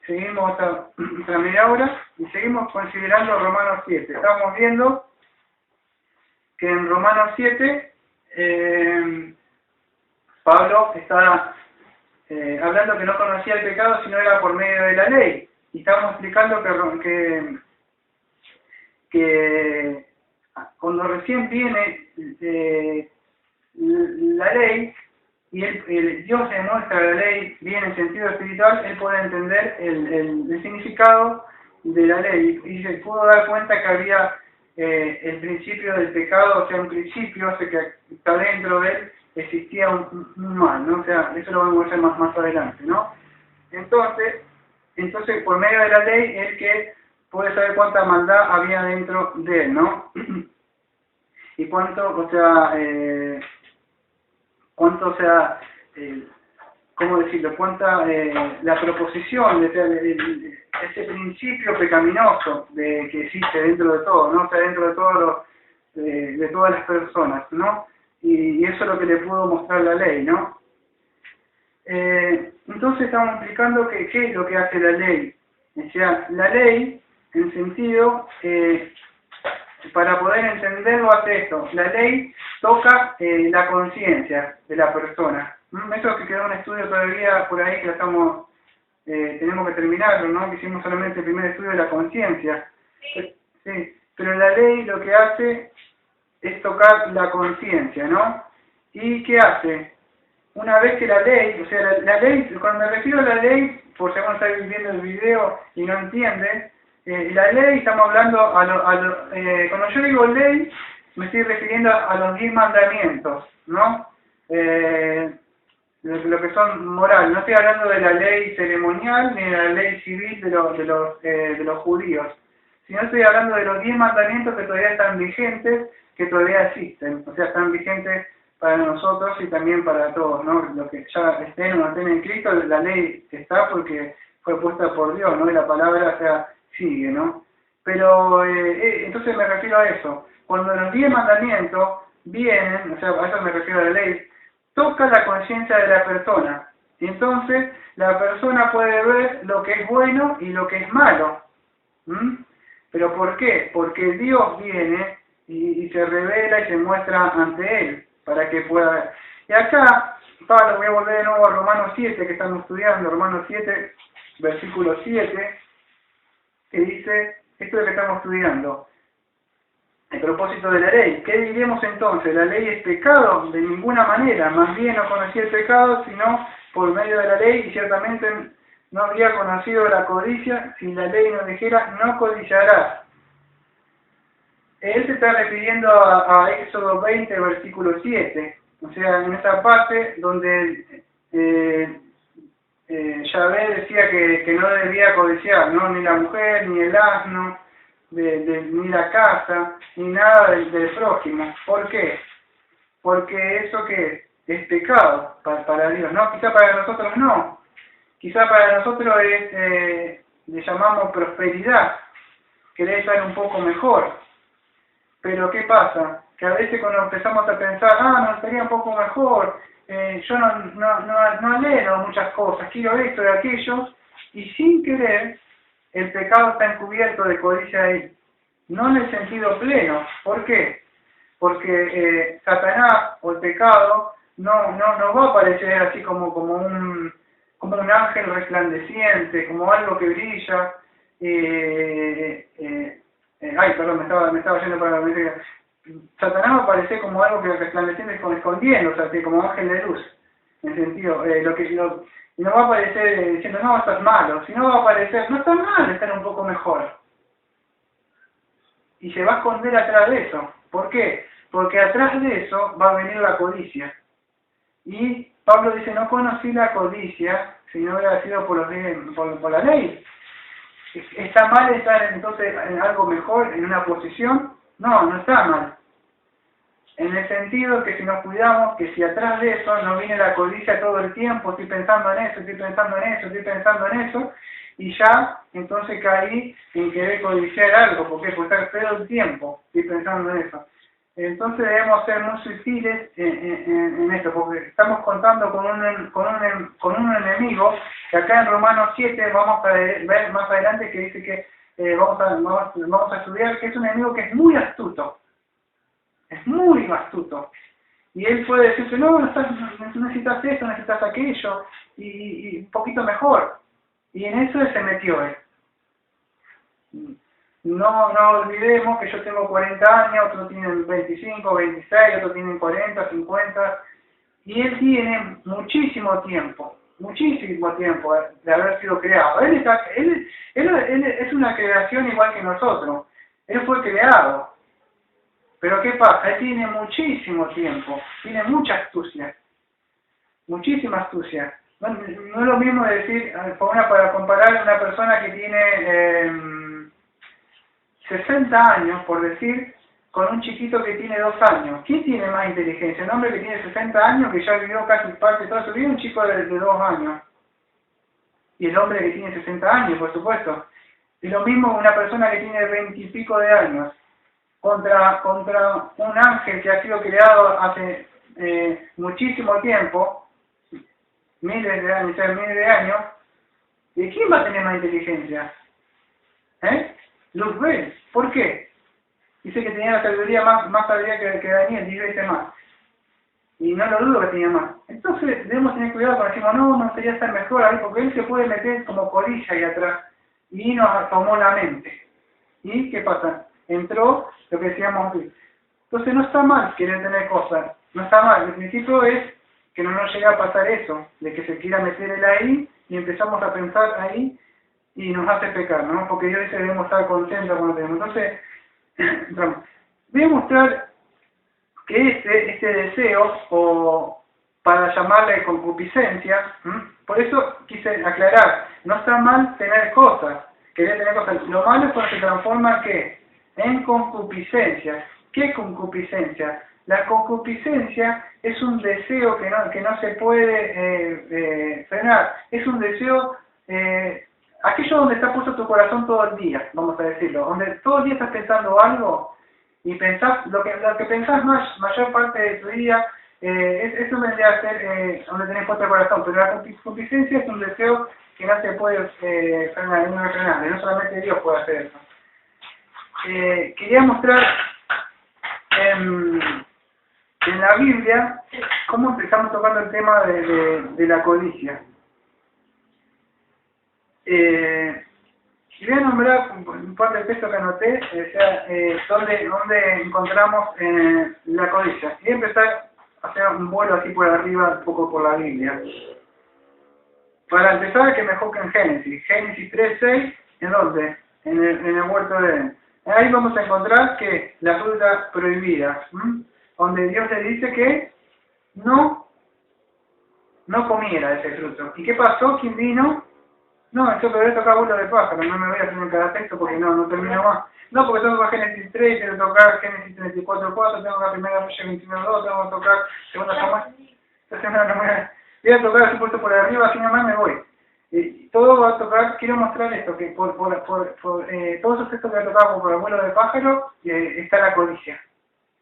seguimos hasta media hora y seguimos considerando Romanos 7. Estamos viendo que en Romanos 7 Pablo está hablando que no conocía el pecado si no era por medio de la ley. Y estamos explicando que cuando recién viene la ley y Dios le muestra la ley bien en sentido espiritual, él puede entender el significado de la ley y se pudo dar cuenta que había el principio del pecado, o sea, un principio, o sea, que está dentro de él existía un mal, ¿no? O sea, eso lo vamos a ver más adelante, ¿no? Entonces, por medio de la ley, él que puede saber cuánta maldad había dentro de él, ¿no? Y cuánto, o sea, ¿cómo decirlo? Cuánta la proposición, ese principio pecaminoso que existe dentro de todo, ¿no? O sea, dentro de de todas las personas, ¿no? Y eso es lo que le pudo mostrar la ley, ¿no? Entonces estamos explicando qué es lo que hace la ley. O sea, la ley, en sentido, para poder entenderlo hace esto. La ley toca la conciencia de la persona. Eso que quedó un estudio todavía por ahí que lo tenemos que terminarlo, ¿no? Que hicimos solamente el primer estudio de la conciencia. Sí, pero la ley lo que hace es tocar la conciencia, ¿no? ¿Y qué hace? Una vez que la ley, o sea, la ley, cuando me refiero a la ley, por si alguno está viendo el video y no entiende, la ley, estamos hablando, cuando yo digo ley, me estoy refiriendo a los 10 mandamientos, ¿no? Lo que son moral, no estoy hablando de la ley ceremonial ni de la ley civil de los judíos, sino estoy hablando de los 10 mandamientos que todavía están vigentes, que todavía existen, o sea, están vigentes para nosotros y también para todos, ¿no? Los que ya estén o no estén en Cristo, la ley está porque fue puesta por Dios, ¿no? Y la palabra, o sea, sigue, ¿no? Pero, entonces me refiero a eso. Cuando los 10 mandamientos vienen, o sea, a eso me refiero a la ley, toca la conciencia de la persona. Y entonces, la persona puede ver lo que es bueno y lo que es malo. ¿Pero por qué? Porque Dios viene y se revela y se muestra ante él, para que pueda ver. Y acá, Pablo, voy a volver de nuevo a Romanos 7, que estamos estudiando, Romanos 7, versículo 7, que dice, esto es lo que estamos estudiando, el propósito de la ley. ¿Qué diremos entonces? ¿La ley es pecado? De ninguna manera, más bien no conocía el pecado, sino por medio de la ley, y ciertamente no habría conocido la codicia si la ley nos dijera, no codiciarás. Él se está refiriendo a Éxodo 20, versículo 7, o sea, en esa parte donde Yahvé decía que no debía codiciar, ¿no? Ni la mujer, ni el asno, ni la casa, ni nada del prójimo. ¿Por qué? Porque eso que es pecado para Dios, ¿no? Quizá para nosotros no. Quizá para nosotros le llamamos prosperidad, que debe estar un poco mejor. Pero ¿qué pasa? Que a veces cuando empezamos a pensar, no, estaría un poco mejor, yo no anhelo muchas cosas, quiero esto y aquello, y sin querer, el pecado está encubierto de codicia ahí. No en el sentido pleno. ¿Por qué? Porque Satanás o el pecado no va a aparecer así como un ángel resplandeciente, como algo que brilla. Perdón, me estaba yendo para la mente. Satanás va a aparecer como algo que resplandeciente escondiendo, o sea, que como ángel de luz, en sentido, y no va a aparecer diciendo, no, estás malo, sino va a aparecer, no está mal, estar un poco mejor. Y se va a esconder atrás de eso. ¿Por qué? Porque atrás de eso va a venir la codicia. Y Pablo dice, no conocí la codicia si no hubiera sido por la ley. ¿Está mal estar entonces en algo mejor, en una posición? No está mal. En el sentido que si nos cuidamos, que si atrás de eso nos viene la codicia todo el tiempo, estoy pensando en eso, estoy pensando en eso, y ya entonces caí en querer codiciar algo, porque estar todo el tiempo estoy pensando en eso. Entonces debemos ser muy sutiles en esto, porque estamos contando con un enemigo que acá en Romanos 7 vamos a ver más adelante, que dice que vamos a estudiar, que es un enemigo que es muy astuto. Es muy astuto. Y él puede decirte, no, necesitas esto, necesitas aquello, y un poquito mejor. Y en eso se metió él. No olvidemos que yo tengo 40 años, otros tienen 25, 26, otros tienen 40, 50, y él tiene muchísimo tiempo de haber sido creado. Él es una creación igual que nosotros. Él fue creado. Pero ¿qué pasa? Él tiene muchísimo tiempo, tiene mucha astucia, muchísima astucia. No es lo mismo decir, para comparar a una persona que tiene 60 años, por decir, con un chiquito que tiene 2 años. ¿Quién tiene más inteligencia? ¿Un hombre que tiene 60 años, que ya vivió casi parte de toda su vida, un chico de 2 años? Y el hombre que tiene 60 años, por supuesto. Y lo mismo una persona que tiene 20 y pico de años. Contra un ángel que ha sido creado hace muchísimo tiempo, miles de años, ¿y quién va a tener más inteligencia? Luzbel. ¿Por qué? Dice que tenía la sabiduría más sabiduría que Daniel, 10 veces más. Y no lo dudo que tenía más. Entonces debemos tener cuidado cuando decimos, no sería estar mejor ahí, porque él se puede meter como colilla ahí atrás. Y nos tomó la mente. ¿Y qué pasa? Entró lo que decíamos aquí. Entonces no está mal querer tener cosas, no está mal. El principio es que no nos llegue a pasar eso, de que se quiera meter él ahí y empezamos a pensar ahí y nos hace pecar, ¿no? Porque Dios dice que debemos estar contentos cuando tenemos. Entonces, voy a mostrar que este deseo, o para llamarle concupiscencia, por eso quise aclarar, no está mal tener cosas, querer tener cosas. Lo malo es cuando se transforma ¿qué? En concupiscencia. ¿Qué concupiscencia? La concupiscencia es un deseo que no se puede frenar. Es un deseo, aquello donde está puesto tu corazón todo el día, vamos a decirlo. Donde todo el día estás pensando algo y pensás, lo que pensás mayor parte de tu día, eso vendría a ser donde tenés puesto el corazón. Pero la concupiscencia es un deseo que no se puede frenar, no solamente Dios puede hacer eso. Quería mostrar en la Biblia cómo empezamos tocando el tema de la codicia. Y voy a nombrar un par de textos que anoté, donde encontramos la codicia. Y voy a empezar a hacer un vuelo así por arriba, un poco por la Biblia. Para empezar, que mejor que en Génesis. Génesis 3:6, ¿en dónde? En el huerto de Edén. Ahí vamos a encontrar que la fruta prohibida, donde Dios le dice que no comiera ese fruto. ¿Y qué pasó? ¿Quién vino? No, yo podría tocar vuelo de pájaro, no me voy a hacer en cada texto porque no termino más. No, porque tengo que tocar Génesis 3, tengo que tocar Génesis 34:4, tengo que tocar Primera Reyes 21:2, tengo que tocar Segunda Samuel. Voy a tocar así puesto por arriba, así nomás me voy. Todo va a tocar, quiero mostrar esto, que por todos esos textos que voy a tocar por el vuelo de pájaro, está la codicia.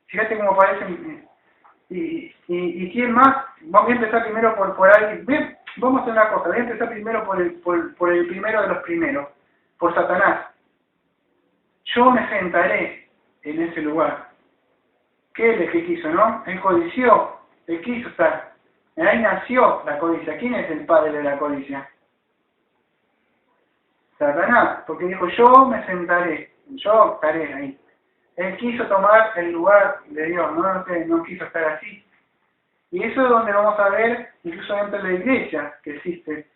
Fíjate cómo parecen. Y quién más, vamos a empezar primero por ahí. Vamos a hacer una cosa, voy a empezar primero por el primero de los primeros, por Satanás. Yo me sentaré en ese lugar. ¿Qué es el que quiso, no? Él codició, él quiso estar. Ahí nació la codicia. ¿Quién es el padre de la codicia? Satanás, porque dijo, yo me sentaré, yo estaré ahí. Él quiso tomar el lugar de Dios, no quiso estar así. Y eso es donde vamos a ver, incluso dentro de la iglesia, que existe.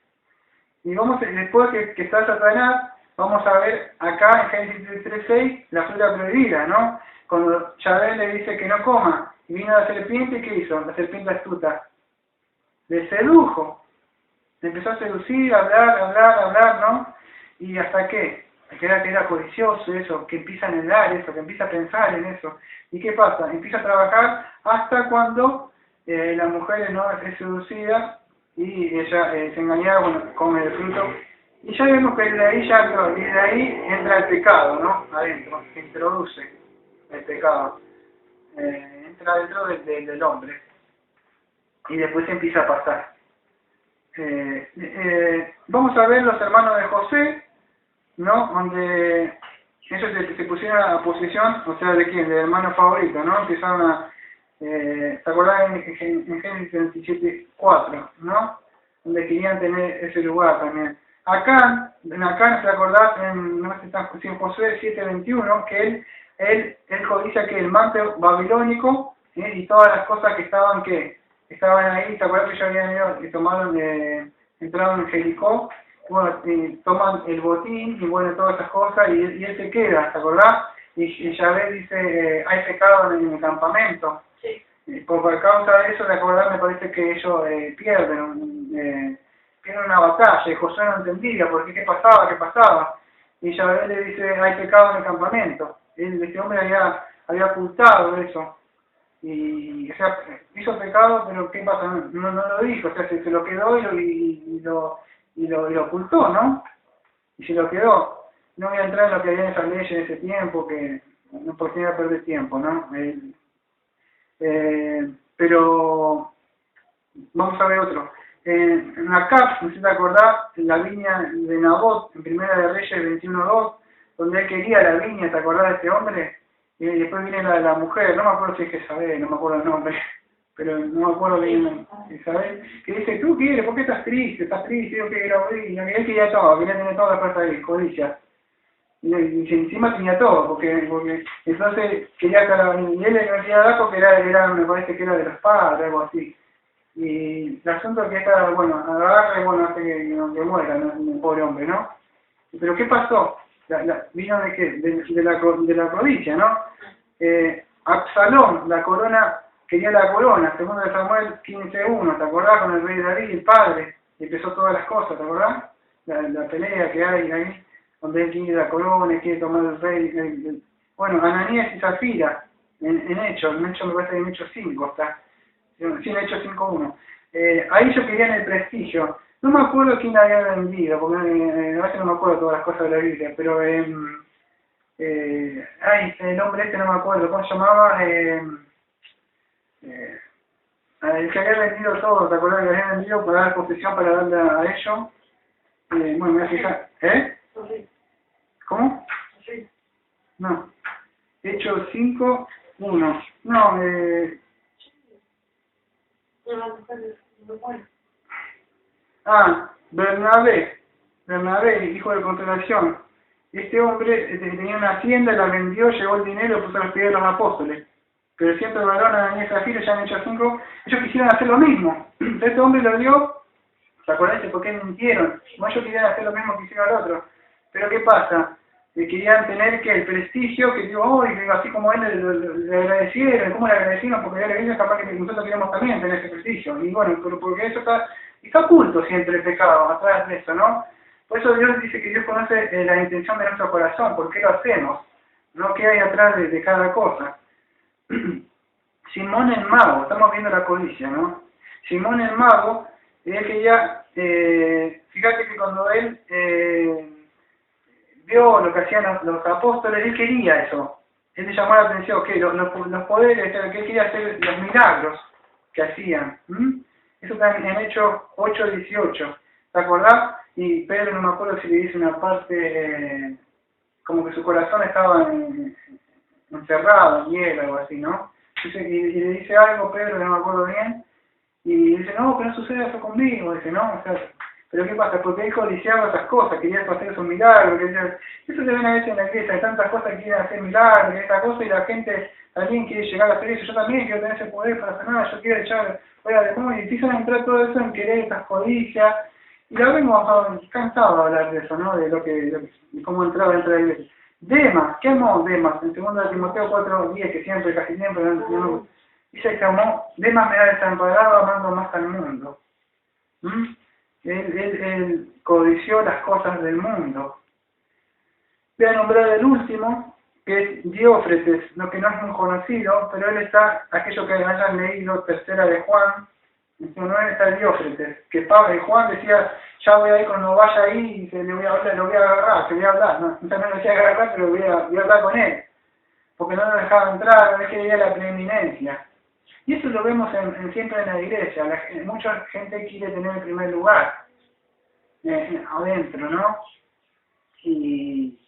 Y después que está Satanás, vamos a ver acá en Génesis 3:6, la fruta prohibida, ¿no? Cuando Yahvé le dice que no coma, y vino la serpiente, ¿qué hizo? La serpiente astuta. Le sedujo. Le empezó a seducir, a hablar, ¿no? ¿Y hasta qué? Que era codicioso eso, que empieza a anhelar eso, que empieza a pensar en eso. ¿Y qué pasa? Empieza a trabajar hasta cuando la mujer es seducida y ella se engañaba con el fruto. Y ya vemos que de ahí entra el pecado, ¿no? Adentro, se introduce el pecado. entra dentro del hombre y después empieza a pasar. Vamos a ver los hermanos de José, ¿no? Donde ellos se pusieron a posición, o sea, ¿de quién? Del hermano favorito, ¿no? Empezaron a, ¿te acordás en Génesis 27:4, ¿no? Donde querían tener ese lugar también. Acá, ¿te acordás no sé si en Josué 7:21, que él codicia que el manto babilónico y todas las cosas que estaban ahí, ¿te acuerdas que ellos habían ido y tomaron, entraron en Jericó? Bueno, toman el botín y bueno, todas esas cosas y él se queda, ¿te acordás? Y Yahvé dice, hay pecado en el campamento. Sí. Por causa de eso, de acordar, me parece que ellos pierden una batalla y Josué no entendía por qué pasaba. Y Yahvé le dice, hay pecado en el campamento. Este hombre había ocultado eso. Y, o sea, hizo pecado, pero ¿qué pasa? No lo dijo, o sea, se lo quedó y lo ocultó, ¿no? Y se lo quedó. No voy a entrar en lo que había en esa ley en ese tiempo, que no podía perder tiempo, ¿no? Pero vamos a ver otro. En Acab, no sé si te acordás, la viña de Nabot, en Primera de Reyes 21:2, donde él quería la viña, ¿te acordás de este hombre? Y después viene la de la mujer, no me acuerdo si es Jezabel, no me acuerdo el nombre, pero no me acuerdo bien, Isabel, que dice, ¿tú quieres? ¿Por qué estás triste? Yo quiero viña, él quería todo, quería tener toda la fuerza de codicia. Y encima tenía todo, porque entonces quería que y él le quería dar porque me parece que era de los padres, algo así. Y el asunto es que agarre, hasta que muera, ¿no? El pobre hombre, ¿no? Pero ¿qué pasó? ¿Vino de qué? De la provincia, ¿no? Absalón, quería la corona, segundo de Samuel 15:1, ¿te acordás? Con el rey David, el padre, y empezó todas las cosas, ¿te acordás? La pelea que hay ahí, donde él quiere la corona, quiere tomar el rey. Bueno, Ananías y Zafira, en Hechos me parece que en Hechos 5 está. Sí, en Hechos 5:1. Ahí ellos querían el prestigio. No me acuerdo quién la había vendido, porque a veces no me acuerdo todas las cosas de la Biblia, pero el hombre no me acuerdo, ¿cómo se llamaba? El que había vendido todo, ¿te acuerdas que había vendido para dar posesión para darle a ellos? Bueno, me voy a fijar. Sí. ¿Cómo? Sí. No. Hechos 5:1. No, Bernabé, hijo de Consolación. Este hombre tenía una hacienda, la vendió, llegó el dinero y puso a los pies de los apóstoles. Pero cierto varón, Ananías y Zafira, ya han hecho 5, ellos quisieron hacer lo mismo. Este hombre lo dio, ¿se acuerdan por qué mintieron? Como ellos querían hacer lo mismo que hicieron al otro. Pero ¿qué pasa? Querían tener el prestigio, que digo, así como él le agradecieron, ¿cómo le agradecieron? Porque ellos capaz que nosotros queríamos también tener ese prestigio. Y bueno, pero porque eso está oculto siempre el pecado, atrás de eso, ¿no? Por eso Dios dice que Dios conoce la intención de nuestro corazón, por qué lo hacemos, no qué hay atrás de cada cosa. Simón el mago, estamos viendo la codicia, ¿no? Simón el mago, él quería, fíjate que cuando él vio lo que hacían los apóstoles, él quería eso. Él le llamó la atención, que los poderes, que él quería hacer los milagros que hacían. Eso está en Hechos 8:18. ¿Te acordás? Y Pedro, no me acuerdo si le dice una parte, como que su corazón estaba encerrado en hielo, algo así, ¿no? Y le dice algo, Pedro, no me acuerdo bien, y dice, no, que no suceda eso conmigo. Dice, no, o sea, pero ¿qué pasa? Porque él codiciaba esas cosas, quería hacer esos milagros, eso se ve a veces en la iglesia, hay tantas cosas que quieren hacer milagros, esa cosa, y la gente también quiere llegar a hacer eso, yo también quiero tener ese poder para hacer nada, yo quiero echar fuera de demonio, y empiezan a entrar todo eso en querer esas codicias, y la vemos cansado de hablar de eso, ¿no? De cómo entraba dentro de la iglesia. Demas, ¿qué amó Demas? En 2 Timoteo 4:10, que siempre, casi siempre, dice que amó, Demas me ha desamparado amando más al mundo. Él codició las cosas del mundo. Voy a nombrar el último, que es Diófretes, lo que no es muy conocido, pero él está, aquello que hayan leído, Tercera de Juan, en su nombre está Diófretes, que Juan decía, ya voy a ir cuando vaya ahí y lo voy a agarrar, que voy a hablar, no lo decía agarrar, pero voy a hablar con él. porque no lo dejaba entrar, no quería la preeminencia. Y eso lo vemos siempre en la iglesia. Mucha gente quiere tener el primer lugar adentro, ¿no? Y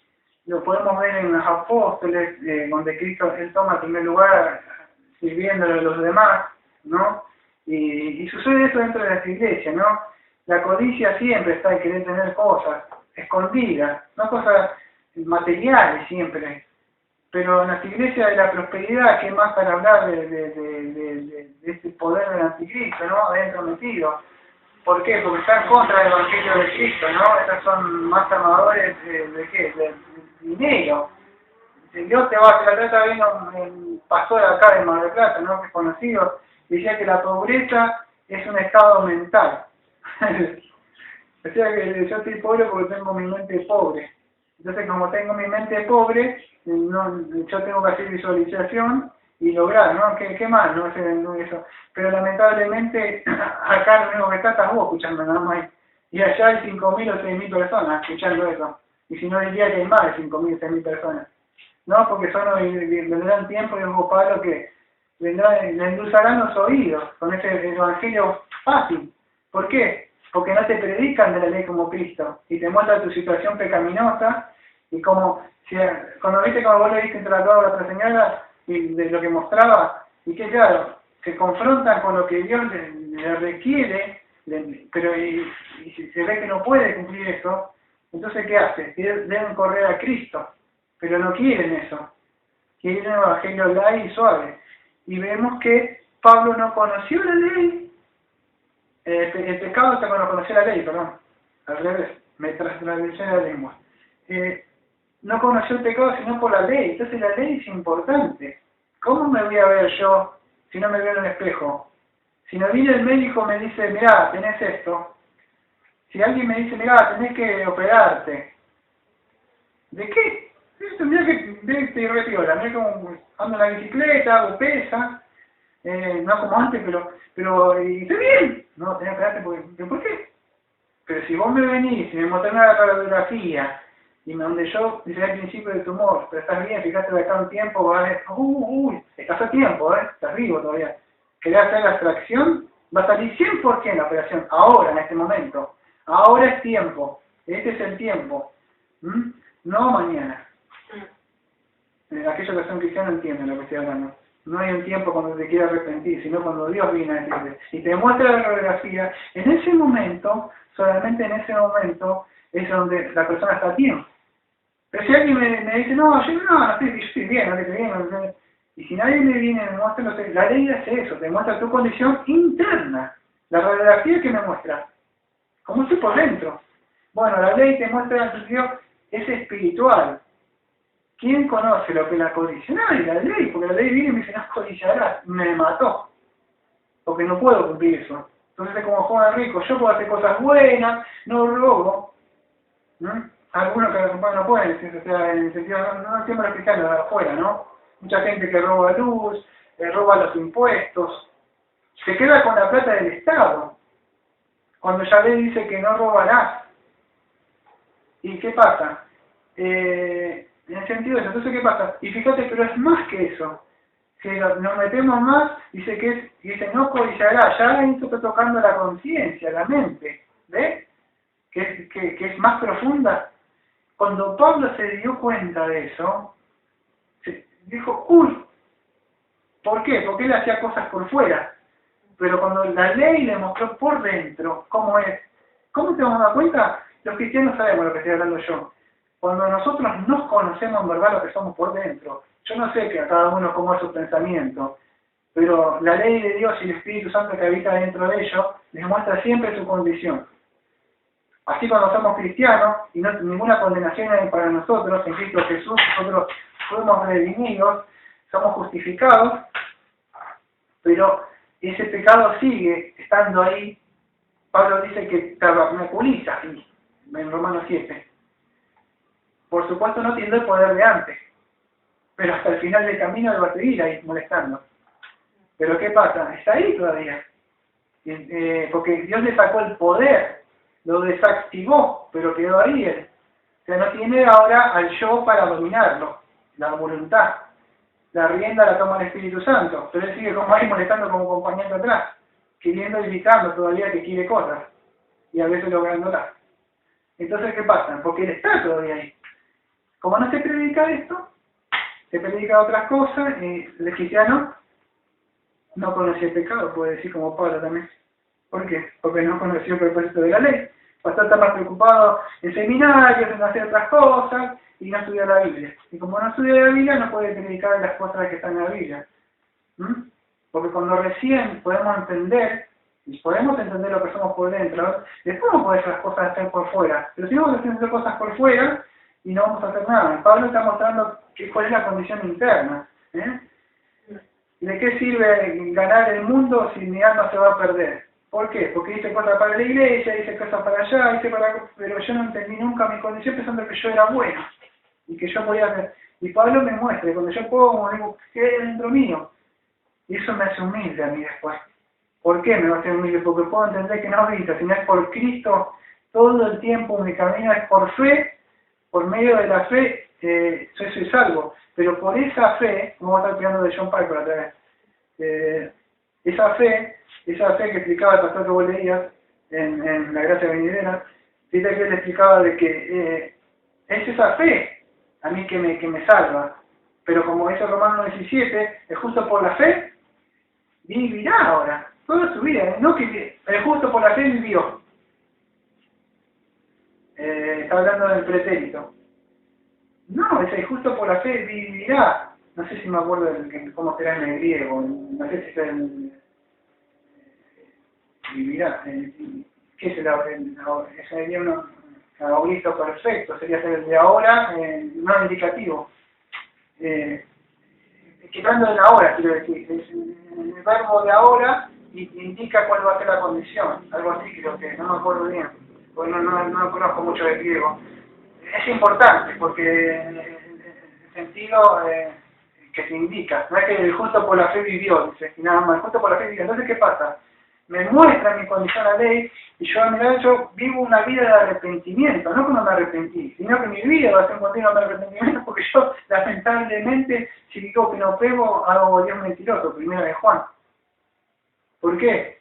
lo podemos ver en los apóstoles, donde Cristo él toma el primer lugar sirviéndole a los demás, ¿no? Y sucede eso dentro de las iglesias, ¿no? La codicia siempre está en querer tener cosas escondidas, no cosas materiales siempre. Pero en las iglesias de la prosperidad, ¿qué más para hablar de este poder del anticristo, ¿no? Adentro metido. ¿Por qué? Porque están contra el evangelio de Cristo, ¿no? Estos son más amadores de qué? De dinero. Si Dios te va a hacer la trata, vino un pastor acá de Mar del Plata, ¿no? Que es conocido, decía que la pobreza es un estado mental. O sea que yo estoy pobre porque tengo mi mente pobre. Entonces, como tengo mi mente pobre, yo tengo que hacer visualización y lograr, ¿no? ¿Qué más? No eso. Pero lamentablemente, acá lo único que estás vos escuchando nada más. Y allá hay 5.000 o 6.000 personas escuchando eso. Y si no diría que hay más de 5.000 o 6.000 personas. No, porque vendrán tiempos, dijo Pablo, que le endulzarán los oídos con ese evangelio fácil. ¿Por qué? Porque no te predican de la ley como Cristo y te muestra tu situación pecaminosa y como cuando viste como vos le diste interactuado a la otra señora y de lo que mostraba y que claro, se confrontan con lo que Dios le requiere, pero y si se ve que no puede cumplir eso, entonces ¿qué hace? Deben correr a Cristo, pero no quieren eso, quieren un evangelio light y suave. Y vemos que Pablo no conoció la ley. El pecado está cuando conoció la ley, perdón, al revés, me trasladé la lengua. No conoció el pecado sino por la ley, entonces la ley es importante. ¿Cómo me voy a ver yo si no me veo en un espejo? Si no viene el médico me dice, mirá, tenés esto. Si alguien me dice, mirá, tenés que operarte. ¿De qué? Mirá que te retiola, mirá como ando en la bicicleta, hago pesa. No como antes, pero y estoy bien. No, tenés que esperarte porque, ¿por qué? Pero si vos me venís y me mostrás una radiografía y donde yo dice al principio del tumor, pero estás bien, fíjate de acá un tiempo, vas a ver, estás a tiempo, estás vivo todavía. ¿Querés hacer la extracción? Va a salir 100% la operación, ahora, en este momento. Ahora es tiempo, este es el tiempo. No mañana. Aquellos que son cristianos entienden lo que estoy hablando. No hay un tiempo cuando te quieras arrepentir, sino cuando Dios viene a decirte. Y te muestra la radiografía. En ese momento, solamente en ese momento, es donde la persona está bien. Pero si alguien me dice, no, yo estoy bien, no estoy bien, no sé. Y si nadie me viene y me muestra, no sé, la ley hace eso, te muestra tu condición interna. La radiografía que me muestra. ¿Cómo estoy por dentro? Bueno, la ley te muestra que Dios es espiritual. ¿Quién conoce lo que es la codicia? Nadie, la ley, porque la ley viene y me dice, no codiciarás, me mató, porque no puedo cumplir eso. Entonces es como joven rico, yo puedo hacer cosas buenas, no robo. Algunos que no pueden, o sea, en el sentido, no siempre los cristianos de afuera, ¿no? Mucha gente que roba luz, roba los impuestos, se queda con la plata del Estado, cuando ya ley dice que no robarás. ¿Y qué pasa? En el sentido de eso, entonces ¿qué pasa? Y fíjate, pero es más que eso. Si nos metemos más, dice no codiciará, ya ahí está tocando la conciencia, la mente, ¿ves? Que es más profunda. Cuando Pablo se dio cuenta de eso, dijo, ¿por qué? Porque él hacía cosas por fuera. Pero cuando la ley le mostró por dentro cómo es, ¿cómo te vamos a dar cuenta? Los cristianos sabemos lo que estoy hablando yo. Cuando nosotros nos conocemos en verdad lo que somos por dentro, yo no sé que a cada uno cómo es su pensamiento, pero la ley de Dios y el Espíritu Santo que habita dentro de ellos les muestra siempre su condición. Así cuando somos cristianos, y no ninguna condenación hay para nosotros, en Cristo Jesús, nosotros fuimos redimidos, somos justificados, pero ese pecado sigue estando ahí. Pablo dice que tabernaculiza en Romanos 7. Por supuesto no tiene el poder de antes, pero hasta el final del camino lo va a seguir ahí molestando. Pero ¿qué pasa? Está ahí todavía. Porque Dios le sacó el poder, lo desactivó, pero quedó ahí él. O sea, no tiene ahora al yo para dominarlo, la voluntad. la rienda la toma el Espíritu Santo, pero él sigue como ahí molestando como compañero atrás, queriendo y gritando todavía que quiere cosas, y a veces lográndolas. Entonces, ¿qué pasa? Porque él está todavía ahí. Como no se predica esto, se predica otras cosas, y el cristiano no conocía el pecado, puede decir como Pablo también. ¿Por qué? Porque no conoció el propósito de la ley. Pasó a estar más preocupado en seminarios, en hacer otras cosas, y no estudia la Biblia. Y como no estudia la Biblia, no puede predicar las cosas que están en la Biblia. Porque cuando recién podemos entender, y podemos entender lo que somos por dentro, después vamos a poder las cosas hacer por fuera. Pero si no vamos a hacer cosas por fuera, y no vamos a hacer nada. Pablo está mostrando cuál es la condición interna. ¿De qué sirve ganar el mundo si mi alma se va a perder? ¿Por qué? Porque hice cosas para la iglesia, hice cosas para allá, pero yo no entendí nunca mi condición pensando que yo era bueno y que yo podía hacer. Y Pablo me muestra, y cuando yo puedo, digo, ¿qué hay dentro mío? Y eso me hace humilde a mí después. ¿Por qué me hace humilde? Porque puedo entender que no grita, sino es por Cristo, todo el tiempo mi camino es por fe, por medio de la fe, yo soy salvo. Pero por esa fe, como va a estar tirando de John Piper otra vez, esa fe que explicaba el pastor que vos leías en La Gracia Venidera, dice que él explicaba de que es esa fe a mí que me salva. Pero como dice Romanos 17, es justo por la fe, vivirá ahora, toda su vida, no que el justo por la fe vivió. Está hablando del pretérito. No, es justo por la fe vivirá. No sé si me acuerdo cómo será en el griego, no sé si es el vivirá. ¿Qué es sería un aorista perfecto, sería el de ahora, no indicativo. Quitando el ahora, quiero decir, el verbo de ahora indica cuál va a ser la condición, algo así creo que, no me acuerdo bien, porque no conozco mucho de griego. Es importante porque el sentido que se indica, no es que el justo por la fe vivió, dice, y nada más, el justo por la fe vivió. Entonces, ¿qué pasa? Me muestra mi condición la ley, y yo vivo una vida de arrepentimiento, no que no me arrepentí, sino que mi vida va a ser un continuo de arrepentimiento, porque yo, lamentablemente, si digo que no pego, hago Dios mentiroso, primera de Juan. ¿Por qué?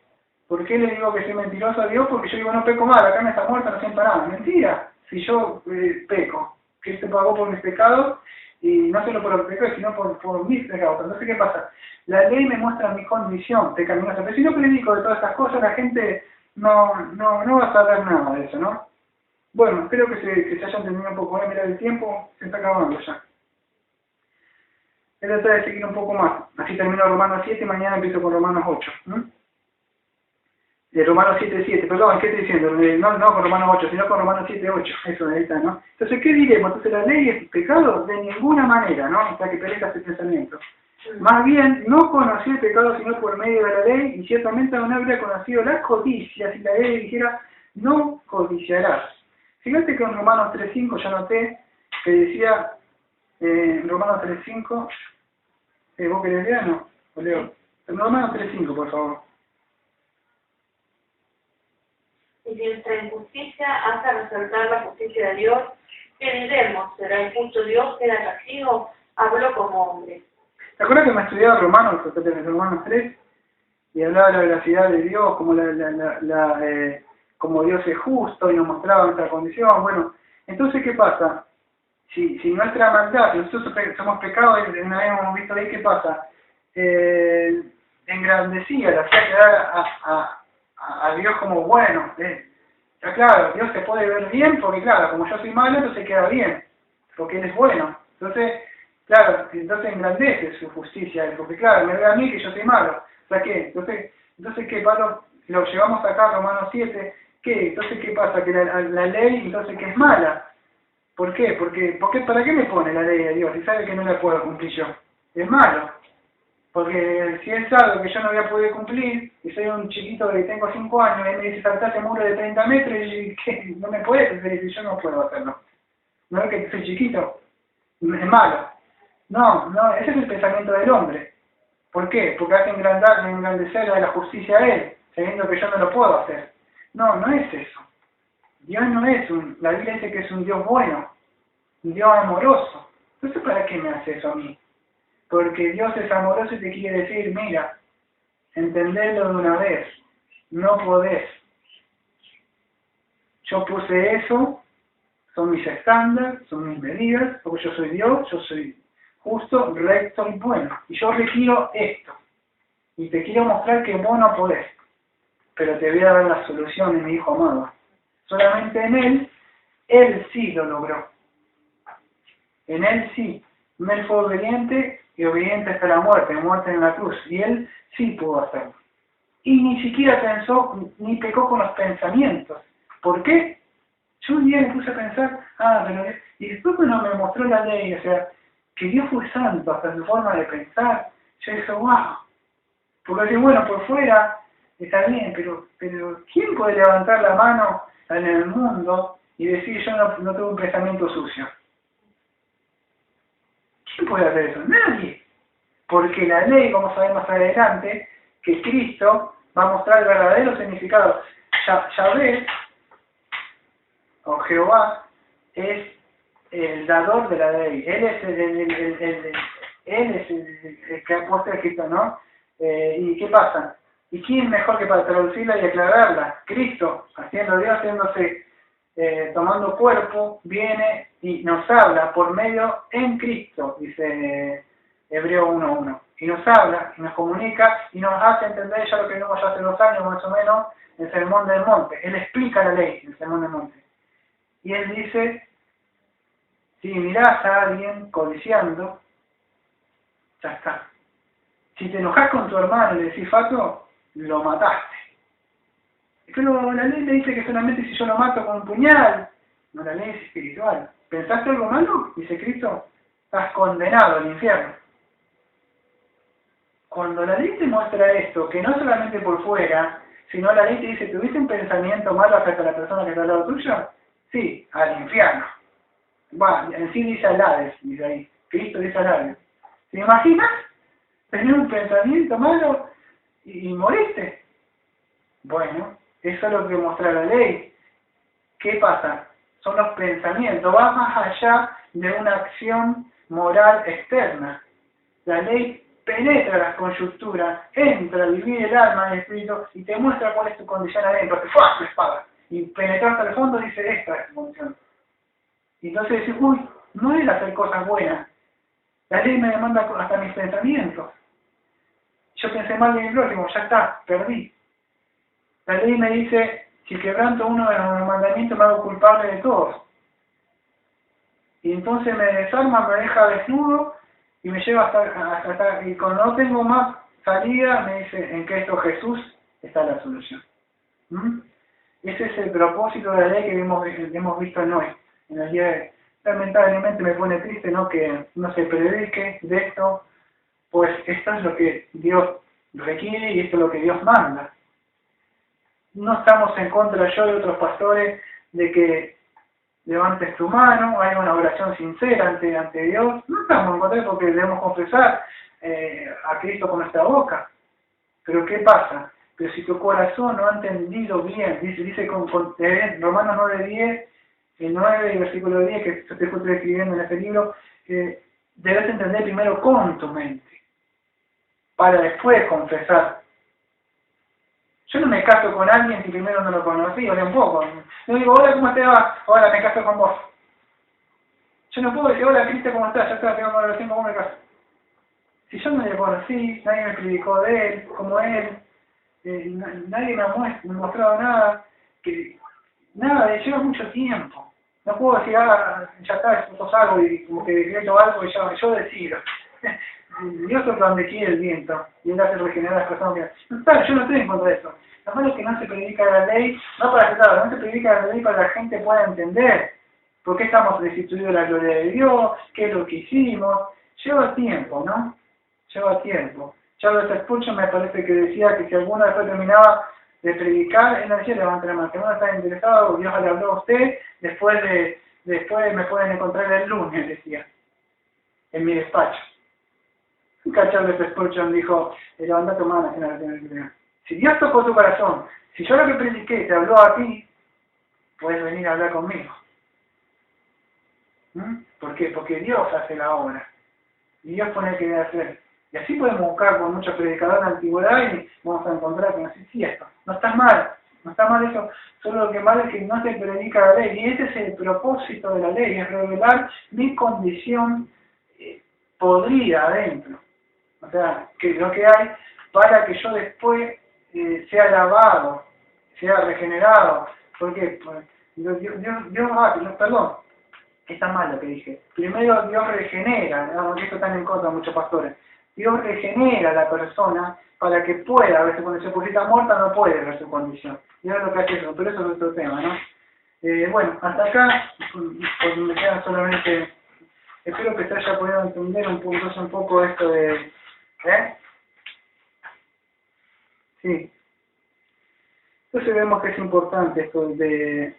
¿Por qué le digo que soy mentiroso a Dios? Porque yo digo, no peco mal, acá me está muerta, no siento nada. Mentira, si yo peco, que se pagó por mis pecados, y no solo por los pecados, sino por mis pecados. Entonces, ¿qué pasa? La ley me muestra mi condición pecaminosa, pero si no predico de todas estas cosas, la gente no va a saber nada de eso, ¿no? Bueno, espero que se haya entendido un poco. Voy a mirar el tiempo, se está acabando ya. Voy a tratar de seguir un poco más. Así termino Romanos 7 y mañana empiezo con Romanos 8. Romanos 7:7, perdón, ¿qué estoy diciendo? No con Romanos 8, sino con Romanos 7:8, eso ahí está, ¿no? Entonces, ¿qué diremos? Entonces, ¿la ley es pecado? De ninguna manera, ¿no? O sea, que perezca ese pensamiento. Más bien, no conoció el pecado sino por medio de la ley, y ciertamente aún habría conocido la codicia si la ley dijera, no codiciarás. Fíjate que en Romanos 3:5 ya noté que decía, en Romanos 3:5, ¿vos querés leer? No, o leo. En Romanos 3:5, por favor. Y si nuestra injusticia hace resaltar la justicia de Dios, ¿qué diremos? ¿Será injusto Dios que era castigo? Habló como hombre. ¿Te acuerdas que me estudiaba Romanos 3? Y hablaba de la veracidad de Dios, como como Dios es justo y nos mostraba nuestra condición? Bueno, entonces, ¿qué pasa? Si nuestra maldad, nosotros somos pecados, una vez hemos visto ahí, ¿qué pasa? Engrandecía, la hacía quedar a Dios como bueno. Ya claro, Dios se puede ver bien porque claro, como yo soy malo, entonces queda bien, porque Él es bueno. Entonces, claro, entonces engrandece su justicia, porque claro, me ve a mí que yo soy malo. O sea, ¿qué? Entonces ¿qué, Pablo? Lo llevamos acá a Romanos 7, ¿qué? Entonces, ¿qué pasa? Que la ley, entonces, que es mala. ¿Por qué? Porque ¿para qué me pone la ley de Dios? Si sabe que no la puedo cumplir yo. Es malo. Porque si él sabe que yo no voy a poder cumplir, y soy un chiquito que tengo 5 años, y él me dice saltar ese muro de 30 metros, y que no me puede hacer, y yo no puedo hacerlo. ¿No es que soy chiquito? Es malo. No, ese es el pensamiento del hombre. ¿Por qué? Porque hace engrandecer a la justicia a él, sabiendo que yo no lo puedo hacer. No es eso. Dios no es la Biblia dice que es un Dios bueno, un Dios amoroso. Entonces, ¿para qué me hace eso a mí? Porque Dios es amoroso y te quiere decir, mira, entendelo de una vez, no podés. Yo puse eso, son mis estándares, son mis medidas, porque yo soy Dios, yo soy justo, recto y bueno. Y yo requiero esto. Y te quiero mostrar que vos no podés. Pero te voy a dar la solución en mi Hijo amado. Solamente en Él sí lo logró. En Él sí. Él fue obediente y obediente hasta la muerte en la cruz. Y Él sí pudo hacerlo. Y ni siquiera pensó, ni pecó con los pensamientos. ¿Por qué? Yo un día me puse a pensar, pero... Y después cuando me mostró la ley, o sea, que Dios fue santo hasta su forma de pensar, yo dije, wow. Porque así, bueno, por fuera está bien, pero ¿quién puede levantar la mano en el mundo y decir yo no tengo un pensamiento sucio? ¿Quién puede hacer eso? Nadie. Porque la ley, como sabemos más adelante, que Cristo va a mostrar el verdadero significado. Yahvé, o Jehová, es el dador de la ley. Él es el que ha puesto escrito, ¿no? ¿Y qué pasa? ¿Y quién mejor que para traducirla y aclararla? Cristo, haciendo Dios, haciéndose, tomando cuerpo, viene y nos habla por medio en Cristo, dice Hebreo 1:1. Y nos habla, y nos comunica, y nos hace entender ya lo que vimos ya hace 2 años más o menos, en el Sermón del Monte. Él explica la ley en el Sermón del Monte. Y él dice, si mirás a alguien codiciando, ya está. Si te enojas con tu hermano y le decís fato, lo mataste. Pero la ley te dice que solamente si yo lo mato con un puñal. No, la ley es espiritual. ¿Pensaste algo malo? Dice Cristo, estás condenado al infierno. Cuando la ley te muestra esto, que no solamente por fuera, sino la ley te dice, ¿tuviste un pensamiento malo acerca de la persona que está al lado tuyo? Sí, al infierno. Bueno, en sí dice al Hades, dice ahí. Cristo dice al Hades. ¿Te imaginas? Tener un pensamiento malo y moriste. Bueno, eso es lo que muestra la ley. ¿Qué pasa? Son los pensamientos, va más allá de una acción moral externa. La ley penetra las conjunturas, entra, divide el alma y el espíritu y te muestra cuál es tu condición adentro, te ¡fua! La espada. Y penetrar hasta el fondo dice, esta es tu condición. Y entonces decís, uy, no es hacer cosas buenas. La ley me demanda hasta mis pensamientos. Yo pensé mal de mi prójimo, ya está, perdí. La ley me dice, si quebranto uno de los mandamientos me hago culpable de todos. Y entonces me desarma, me deja desnudo y me lleva hasta y cuando no tengo más salida me dice, en Cristo Jesús está la solución. Ese es el propósito de la ley que hemos visto en hoy. En el día de... Lamentablemente me pone triste, ¿no?, que no se predique de esto, pues esto es lo que Dios requiere y esto es lo que Dios manda. No estamos en contra yo y otros pastores de que levantes tu mano, haya una oración sincera ante Dios. No estamos en contra porque debemos confesar a Cristo con nuestra boca. Pero ¿qué pasa? Pero si tu corazón no ha entendido bien, dice Romanos 9:10, el 9 y versículo 10, que yo te estoy escribiendo en este libro, debes entender primero con tu mente, para después confesar. Yo no me caso con alguien si primero no lo conocí, o un poco. No digo, hola, ¿cómo te va? Hola, me caso con vos. Yo no puedo decir, hola, Cristo, ¿cómo estás? Ya está, tengo una relación, ¿cómo me caso? Si yo no le conocí, nadie me predicó de él, como él, nadie me ha mostrado nada, lleva mucho tiempo. No puedo decir, ya está, esto es algo y como que decreto algo y yo decido. Dios sopla donde quiere el viento y él hace regenerar a las personas. No, yo no estoy en contra de eso. Lo malo es que no se predica la ley, no se predica la ley para que la gente pueda entender por qué estamos destituidos de la gloria de Dios, qué es lo que hicimos. Lleva tiempo, ¿no? Lleva tiempo. Charles Spurgeon me parece que decía que si alguno después terminaba de predicar, él no decía levante la mano, si uno está interesado, Dios le habló a usted, después me pueden encontrar el lunes, decía, en mi despacho. Charles Spurgeon dijo, levanta tu mano, si Dios tocó tu corazón, si yo lo que prediqué te habló a ti, puedes venir a hablar conmigo. ¿Por qué? Porque Dios hace la obra. y Dios pone que debe hacer. Y así podemos buscar por muchos predicadores de la antigüedad y vamos a encontrar que no existía esto. No está mal, no está mal eso, solo lo que mal es que no se predica la ley. Y ese es el propósito de la ley, es revelar mi condición podrida adentro. O sea, que lo que hay para que yo después sea lavado, sea regenerado. ¿Por qué? Pues, perdón, está mal lo que dije. Primero Dios regenera, ¿no? Esto están en contra muchos pastores. Dios regenera a la persona para que pueda, a veces cuando se deposita muerta no puede ver su condición. Dios es lo que hace eso, pero eso es otro tema, ¿no? Bueno, hasta acá, porque me queda solamente, espero que se haya podido entender un poco esto de, Sí. Entonces vemos que es importante esto de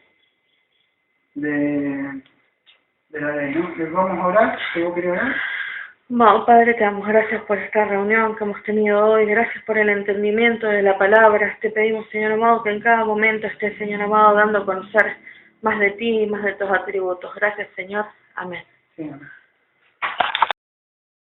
la ley, ¿no? ¿Les vamos a orar? ¿Que vos querés orar? Bueno, Padre, te damos gracias por esta reunión que hemos tenido hoy, gracias por el entendimiento de la palabra. Te pedimos, Señor amado, que en cada momento estés, Señor amado, dando a conocer más de ti y más de tus atributos. Gracias, Señor. Amén. Sí, amén.